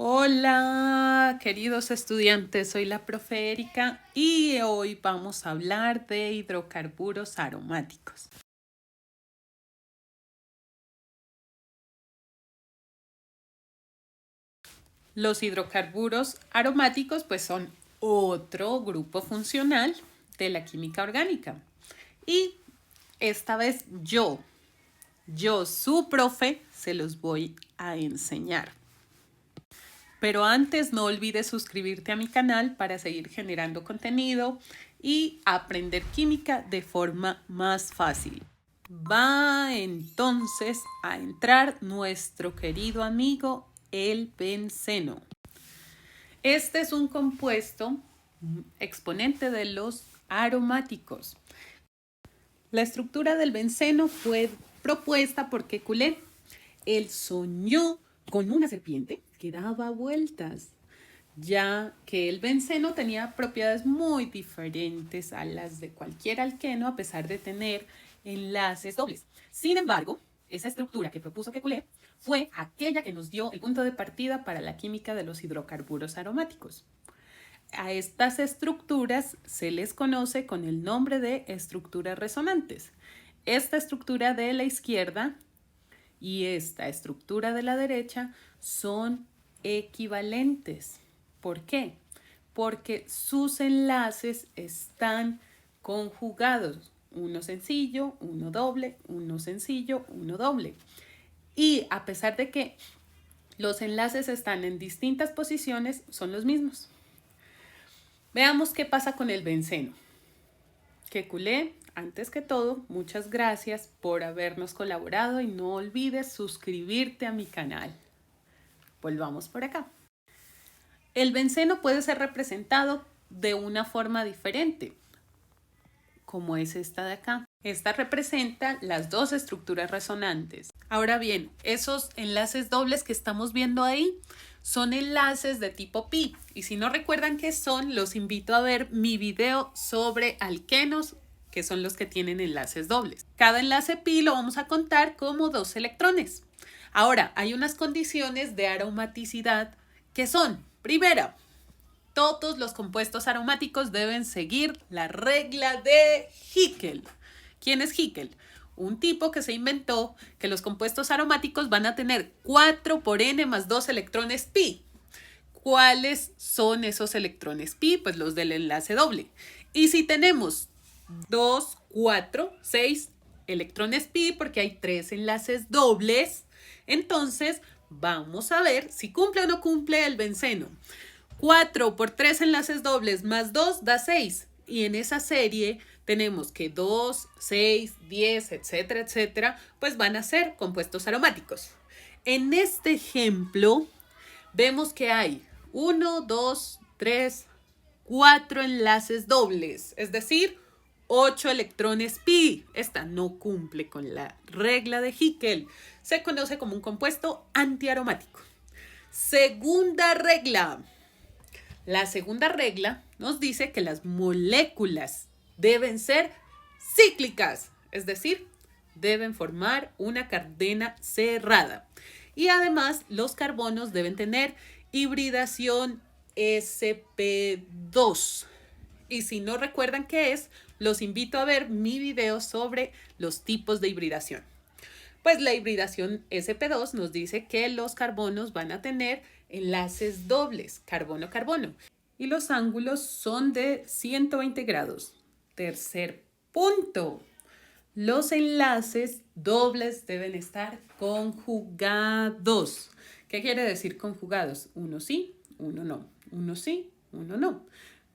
Hola, queridos estudiantes, soy la profe Erika y hoy vamos a hablar de hidrocarburos aromáticos. Los hidrocarburos aromáticos pues son otro grupo funcional de la química orgánica. Y esta vez yo, su profe, se los voy a enseñar. Pero antes no olvides suscribirte a mi canal para seguir generando contenido y aprender química de forma más fácil. Va entonces a entrar nuestro querido amigo el benceno. Este es un compuesto exponente de los aromáticos. La estructura del benceno fue propuesta por Kekulé. Él soñó con una serpiente que daba vueltas, ya que el benceno tenía propiedades muy diferentes a las de cualquier alqueno a pesar de tener enlaces dobles. Sin embargo, esa estructura que propuso Kekulé fue aquella que nos dio el punto de partida para la química de los hidrocarburos aromáticos. A estas estructuras se les conoce con el nombre de estructuras resonantes. Esta estructura de la izquierda y esta estructura de la derecha son equivalentes. ¿Por qué? Porque sus enlaces están conjugados. Uno sencillo, uno doble, uno sencillo, uno doble. Y a pesar de que los enlaces están en distintas posiciones, son los mismos. Veamos qué pasa con el benceno. Kekulé, antes que todo, muchas gracias por habernos colaborado y no olvides suscribirte a mi canal. Volvamos por acá. El benceno puede ser representado de una forma diferente, como es esta de acá. Esta representa las dos estructuras resonantes. Ahora bien, esos enlaces dobles que estamos viendo ahí son enlaces de tipo pi. Y si no recuerdan qué son, los invito a ver mi video sobre alquenos, que son los que tienen enlaces dobles. Cada enlace pi lo vamos a contar como 2 electrones. Ahora, hay unas condiciones de aromaticidad que son, primera, todos los compuestos aromáticos deben seguir la regla de Hickel. ¿Quién es Hickel? Un tipo que se inventó que los compuestos aromáticos van a tener 4 por n más 2 electrones pi. ¿Cuáles son esos electrones pi? Pues los del enlace doble. Y si tenemos 2, 4, 6 electrones pi, porque hay 3 enlaces dobles, entonces vamos a ver si cumple o no cumple el benceno. 4 por 3 enlaces dobles más 2 da 6. Y en esa serie tenemos que 2, 6, 10, etcétera, etcétera, pues van a ser compuestos aromáticos. En este ejemplo, vemos que hay 1, 2, 3, 4 enlaces dobles, es decir, 8 electrones pi. Esta no cumple con la regla de Hickel. Se conoce como un compuesto antiaromático. Segunda regla. La segunda regla nos dice que las moléculas deben ser cíclicas, es decir, deben formar una cadena cerrada. Y además los carbonos deben tener hibridación sp2. Y si no recuerdan qué es, los invito a ver mi video sobre los tipos de hibridación. Pues la hibridación sp2 nos dice que los carbonos van a tener enlaces dobles, carbono-carbono. Y los ángulos son de 120 grados. Tercer punto. Los enlaces dobles deben estar conjugados. ¿Qué quiere decir conjugados? Uno sí, uno no. Uno sí, uno no.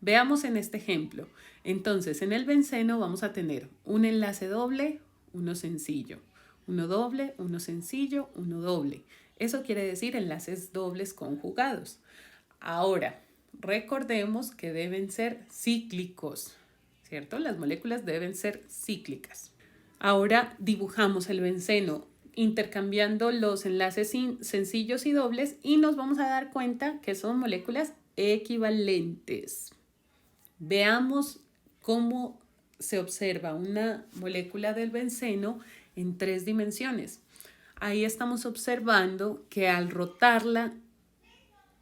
Veamos en este ejemplo. Entonces, en el benceno vamos a tener un enlace doble, uno sencillo. Uno doble, uno sencillo, uno doble. Eso quiere decir enlaces dobles conjugados. Ahora, recordemos que deben ser cíclicos, ¿cierto? Las moléculas deben ser cíclicas. Ahora dibujamos el benceno intercambiando los enlaces sencillos y dobles y nos vamos a dar cuenta que son moléculas equivalentes. Veamos cómo se observa una molécula del benceno en 3 dimensiones. Ahí estamos observando que al rotarla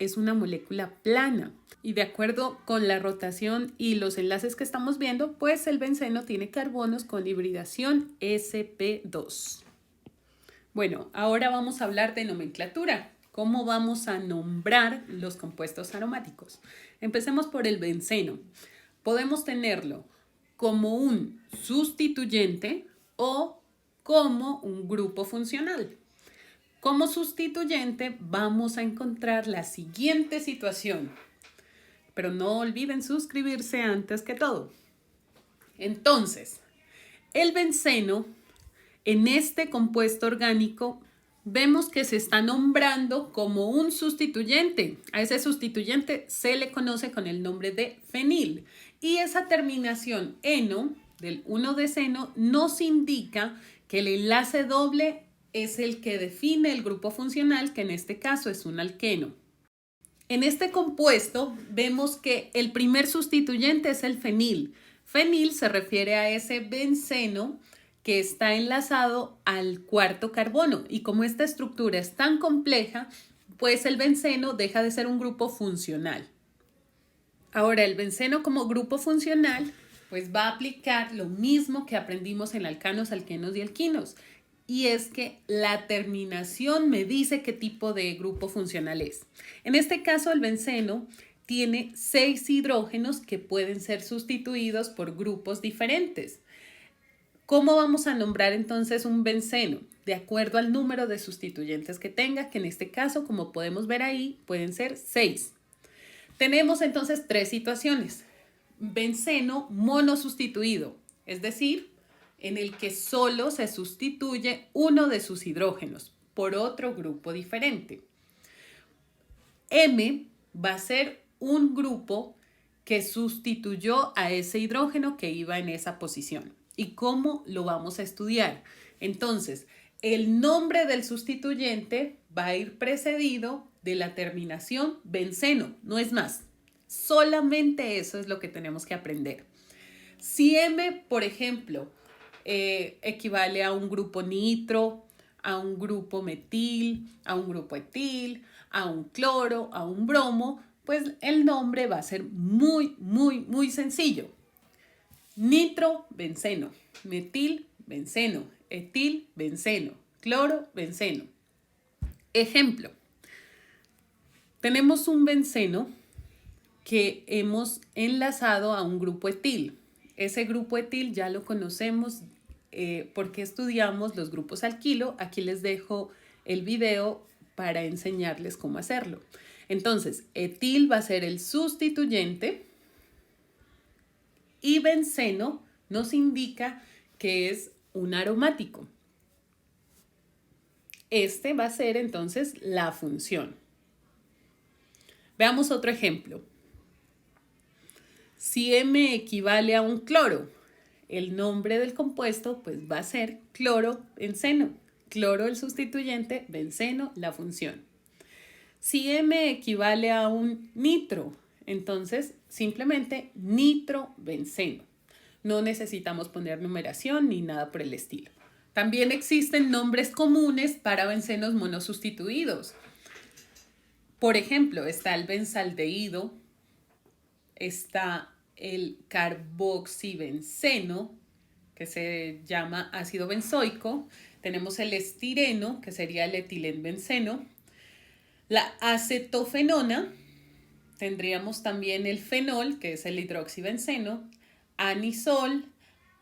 es una molécula plana. Y de acuerdo con la rotación y los enlaces que estamos viendo, pues el benceno tiene carbonos con hibridación sp2. Bueno, ahora vamos a hablar de nomenclatura. ¿Cómo vamos a nombrar los compuestos aromáticos? Empecemos por el benceno. Podemos tenerlo como un sustituyente o como un grupo funcional. Como sustituyente vamos a encontrar la siguiente situación. Pero no olviden suscribirse antes que todo. Entonces, el benceno, en este compuesto orgánico, vemos que se está nombrando como un sustituyente. A ese sustituyente se le conoce con el nombre de fenil. Y esa terminación eno, del 1-deceno, nos indica que el enlace doble es el que define el grupo funcional, que en este caso es un alqueno. En este compuesto vemos que el primer sustituyente es el fenil. Fenil se refiere a ese benceno que está enlazado al cuarto carbono y como esta estructura es tan compleja, pues el benceno deja de ser un grupo funcional. Ahora, el benceno como grupo funcional pues va a aplicar lo mismo que aprendimos en alcanos, alquenos y alquinos. Y es que la terminación me dice qué tipo de grupo funcional es. En este caso, el benceno tiene 6 hidrógenos que pueden ser sustituidos por grupos diferentes. ¿Cómo vamos a nombrar entonces un benceno? De acuerdo al número de sustituyentes que tenga, que en este caso, como podemos ver ahí, pueden ser 6. Tenemos entonces 3 situaciones. Benceno monosustituido, es decir, en el que solo se sustituye uno de sus hidrógenos por otro grupo diferente. M va a ser un grupo que sustituyó a ese hidrógeno que iba en esa posición. ¿Y cómo lo vamos a estudiar? Entonces, el nombre del sustituyente va a ir precedido de la terminación benceno, no es más. Solamente eso es lo que tenemos que aprender. Si M, por ejemplo, equivale a un grupo nitro, a un grupo metil, a un grupo etil, a un cloro, a un bromo, pues el nombre va a ser muy sencillo. Nitro, benceno, metil, benceno, etil, benceno, cloro, benceno. Ejemplo, tenemos un benceno que hemos enlazado a un grupo etil. Ese grupo etil ya lo conocemos porque estudiamos los grupos alquilo. Aquí les dejo el video para enseñarles cómo hacerlo. Entonces, etil va a ser el sustituyente y benceno nos indica que es un aromático. Este va a ser entonces la función. Veamos otro ejemplo. Si M equivale a un cloro, el nombre del compuesto pues va a ser cloro-benceno. Cloro el sustituyente, benceno la función. Si M equivale a un nitro, entonces simplemente nitro-benceno. No necesitamos poner numeración ni nada por el estilo. También existen nombres comunes para bencenos monosustituidos. Por ejemplo, está el benzaldehído, está el carboxibenceno, que se llama ácido benzoico. Tenemos el estireno, que sería el etilenbenceno. La acetofenona, tendríamos también el fenol, que es el hidroxibenceno, anisol,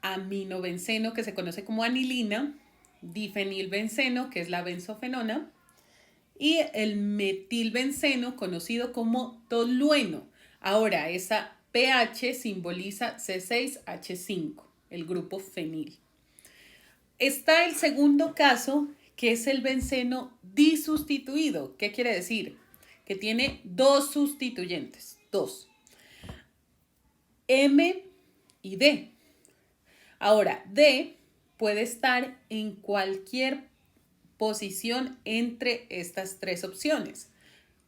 aminobenceno, que se conoce como anilina, difenilbenceno, que es la benzofenona, y el metilbenceno, conocido como tolueno. Ahora, esa pH simboliza C6H5, el grupo fenil. Está el segundo caso, que es el benceno disustituido. ¿Qué quiere decir? Que tiene 2 sustituyentes, 2. M y D. Ahora, D puede estar en cualquier posición entre estas 3 opciones.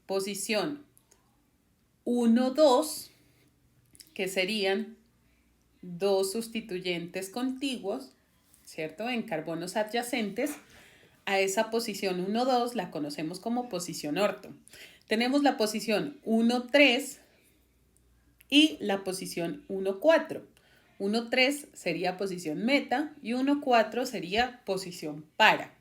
Posición 1, 2, que serían 2 sustituyentes contiguos, ¿cierto? En carbonos adyacentes. A esa posición 1, 2 la conocemos como posición orto. tenemos la posición 1,3 y la posición 1,4. 1,3 sería posición meta y 1,4 sería posición para.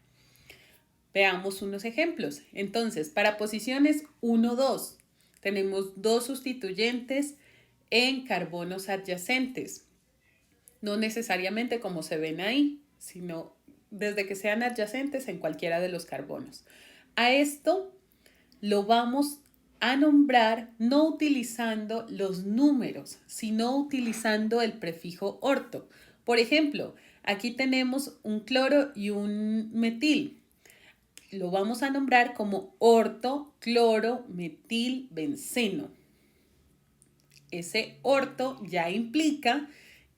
Veamos unos ejemplos. Entonces, para posiciones 1, 2, tenemos dos sustituyentes en carbonos adyacentes. No necesariamente como se ven ahí, sino desde que sean adyacentes en cualquiera de los carbonos. A esto lo vamos a nombrar no utilizando los números, sino utilizando el prefijo orto. Por ejemplo, aquí tenemos un cloro y un metil. Lo vamos a nombrar como orto, cloro, metil, benceno. Ese orto ya implica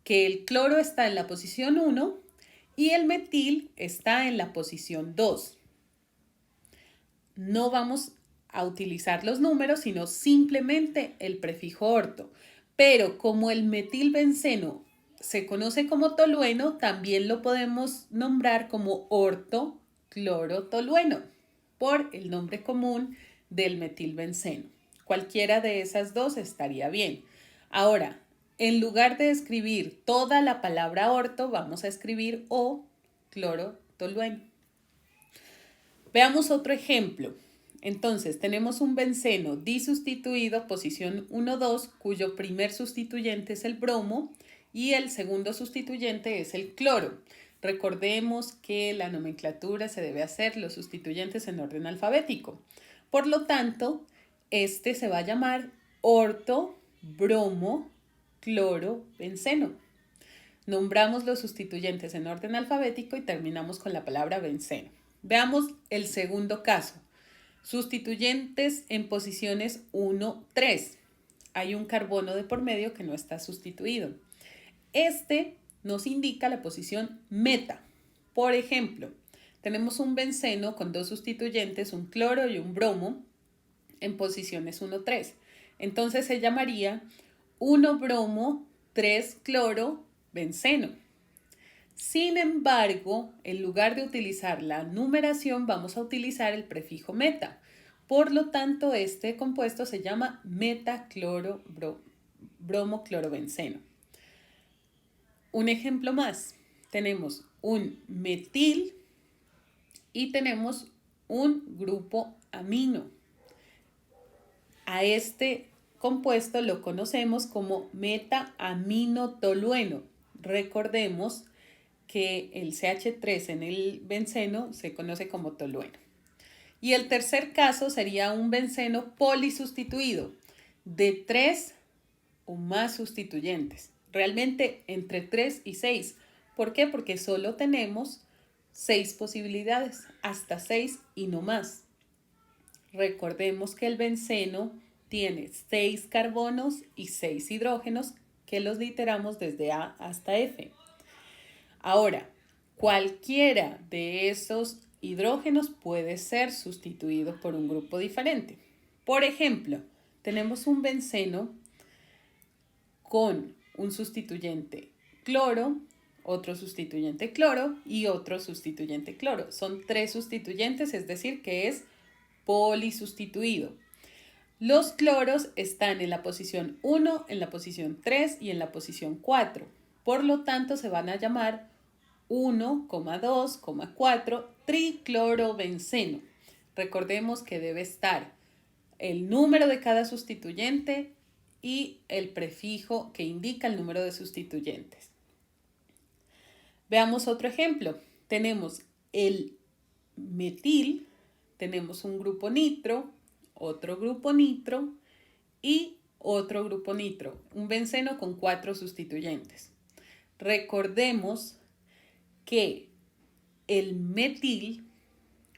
que el cloro está en la posición 1 y el metil está en la posición 2. No vamos a utilizar los números, sino simplemente el prefijo orto. Pero como el metilbenceno se conoce como tolueno, también lo podemos nombrar como orto clorotolueno por el nombre común del metilbenceno. Cualquiera de esas dos estaría bien. Ahora, en lugar de escribir toda la palabra orto, vamos a escribir o clorotolueno. Veamos otro ejemplo. Entonces, tenemos un benceno disustituido, posición 1, 2, cuyo primer sustituyente es el bromo y el segundo sustituyente es el cloro. Recordemos que la nomenclatura se debe hacer los sustituyentes en orden alfabético. Por lo tanto, este se va a llamar orto, bromo, cloro, benceno. Nombramos los sustituyentes en orden alfabético y terminamos con la palabra benceno. Veamos el segundo caso. Sustituyentes en posiciones 1, 3. Hay un carbono de por medio que no está sustituido. Este nos indica la posición meta. Por ejemplo, tenemos un benceno con dos sustituyentes, un cloro y un bromo, en posiciones 1, 3. Entonces se llamaría 1 bromo, 3 cloro, benceno. Sin embargo, en lugar de utilizar la numeración, vamos a utilizar el prefijo meta. Por lo tanto, este compuesto se llama metaclorobromo-clorobenceno. Un ejemplo más. Tenemos un metil y tenemos un grupo amino. A este compuesto lo conocemos como meta-aminotolueno. Recordemos que el CH3 en el benceno se conoce como tolueno. Y el tercer caso sería un benceno polisustituido de 3 o más sustituyentes. Realmente entre 3 y 6. ¿Por qué? Porque solo tenemos 6 posibilidades, hasta 6 y no más. Recordemos que el benceno tiene 6 carbonos y 6 hidrógenos que los literamos desde A hasta F. Ahora, cualquiera de esos hidrógenos puede ser sustituido por un grupo diferente. Por ejemplo, tenemos un benceno con un sustituyente cloro, otro sustituyente cloro y otro sustituyente cloro. Son 3 sustituyentes, es decir, que es polisustituido. Los cloros están en la posición 1, en la posición 3 y en la posición 4. Por lo tanto, se van a llamar 1,2,4 triclorobenceno. Recordemos que debe estar el número de cada sustituyente y el prefijo que indica el número de sustituyentes. Veamos otro ejemplo. Tenemos el metil, tenemos un grupo nitro, otro grupo nitro y otro grupo nitro, un benceno con 4 sustituyentes. Recordemos que el metil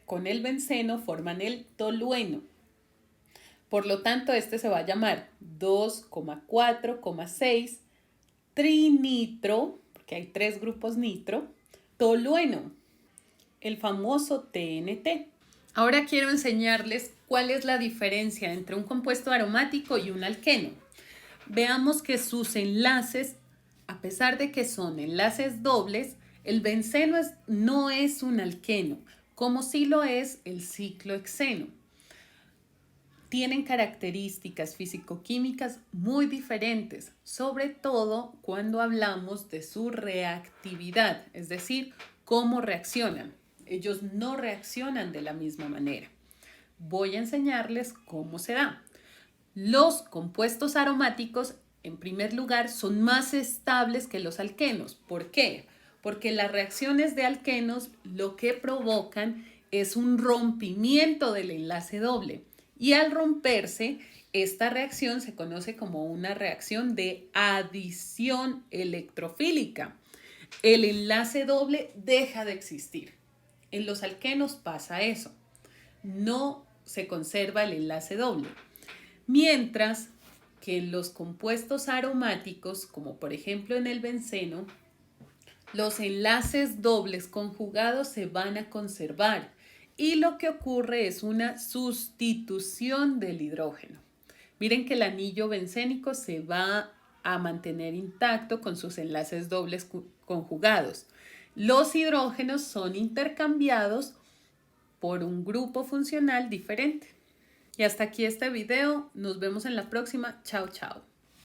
con el benceno forman el tolueno. Por lo tanto, este se va a llamar 2,4,6 trinitro, porque hay 3 grupos nitro, tolueno, el famoso TNT. Ahora quiero enseñarles cuál es la diferencia entre un compuesto aromático y un alqueno. Veamos que sus enlaces, a pesar de que son enlaces dobles, el benceno no es un alqueno, como sí lo es el ciclohexeno. tienen características físico-químicas muy diferentes, sobre todo cuando hablamos de su reactividad, es decir, cómo reaccionan. Ellos no reaccionan de la misma manera. Voy a enseñarles cómo se da. Los compuestos aromáticos, en primer lugar, son más estables que los alquenos. ¿Por qué? Porque las reacciones de alquenos lo que provocan es un rompimiento del enlace doble. Y al romperse, esta reacción se conoce como una reacción de adición electrofílica. El enlace doble deja de existir. En los alquenos pasa eso. No se conserva el enlace doble. Mientras que en los compuestos aromáticos, como por ejemplo en el benceno, los enlaces dobles conjugados se van a conservar y lo que ocurre es una sustitución del hidrógeno. Miren que el anillo bencénico se va a mantener intacto con sus enlaces dobles conjugados. Los hidrógenos son intercambiados por un grupo funcional diferente. Y hasta aquí este video. Nos vemos en la próxima. Chao, chao.